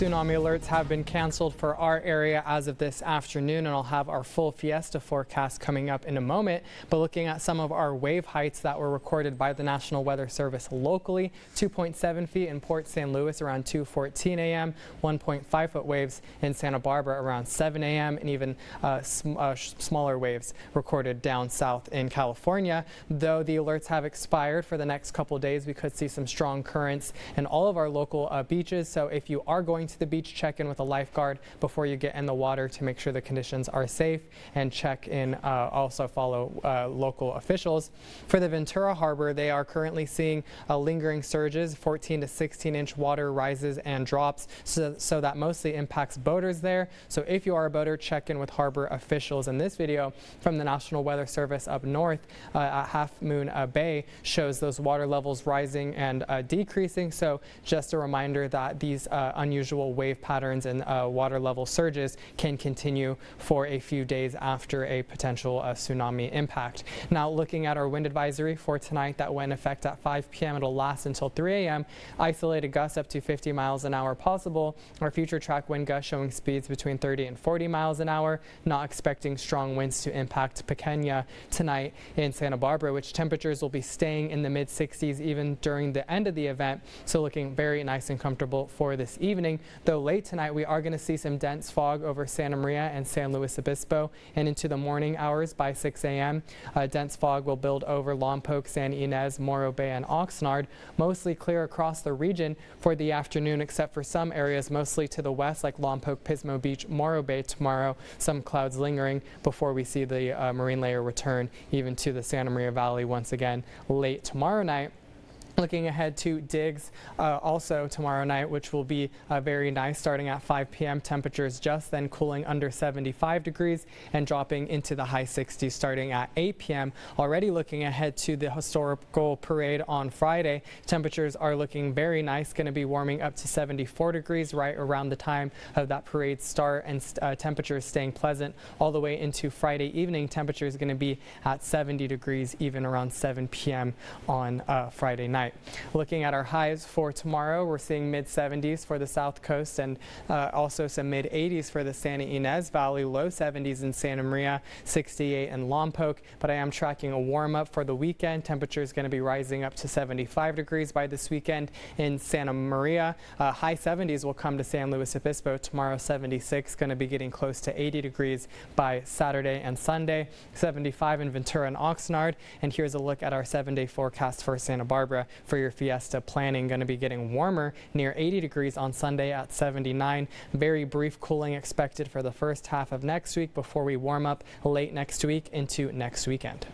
Tsunami alerts have been canceled for our area as of this afternoon, and I'll have our full Fiesta forecast coming up in a moment. But looking at some of our wave heights that were recorded by the National Weather Service locally, 2.7 feet in Port St. Louis around 2:14 a.m., 1.5 foot waves in Santa Barbara around 7 a.m., and even smaller waves recorded down south in California. Though the alerts have expired for the next couple of days, we could see some strong currents in all of our local beaches. So if you are going to the beach, check in with a lifeguard before you get in the water to make sure the conditions are safe, and check in, also follow local officials. For the Ventura Harbor, they are currently seeing lingering surges, 14 to 16-inch water rises and drops, so that mostly impacts boaters there. So if you are a boater, check in with harbor officials. And this video from the National Weather Service up north at Half Moon Bay shows those water levels rising and decreasing. So just a reminder that these unusual wave patterns and water level surges can continue for a few days after a potential tsunami impact. Now, looking at our wind advisory for tonight that went in effect at 5 p.m. It'll last until 3 a.m. Isolated gusts up to 50 miles an hour possible. Our future track wind gusts showing speeds between 30 and 40 miles an hour. Not expecting strong winds to impact Pequeña tonight in Santa Barbara, which temperatures will be staying in the mid 60s even during the end of the event. So looking very nice and comfortable for this evening. Though late tonight we are going to see some dense fog over Santa Maria and San Luis Obispo, and into the morning hours by 6 a.m. Dense fog will build over Lompoc, San Ynez, Morro Bay, and Oxnard. Mostly clear across the region for the afternoon, except for some areas mostly to the west like Lompoc, Pismo Beach, Morro Bay tomorrow. Some clouds lingering before we see the marine layer return even to the Santa Maria Valley once again late tomorrow night. Looking ahead to digs also tomorrow night, which will be very nice, starting at 5 p.m. Temperatures just then cooling under 75 degrees and dropping into the high 60s starting at 8 p.m. Already looking ahead to the historical parade on Friday, temperatures are looking very nice, going to be warming up to 74 degrees right around the time of that parade start, and temperatures staying pleasant all the way into Friday evening. Temperatures going to be at 70 degrees even around 7 p.m. on Friday night. Looking at our highs for tomorrow, we're seeing mid-70s for the south coast and also some mid-80s for the Santa Ynez Valley, low 70s in Santa Maria, 68 in Lompoc. But I am tracking a warm-up for the weekend. Temperature is going to be rising up to 75 degrees by this weekend in Santa Maria. High 70s will come to San Luis Obispo tomorrow, 76, going to be getting close to 80 degrees by Saturday and Sunday, 75 in Ventura and Oxnard. And here's a look at our 7-day forecast for Santa Barbara. For your Fiesta planning, going to be getting warmer, near 80 degrees on Sunday at 79. Very brief cooling expected for the first half of next week before we warm up late next week into next weekend.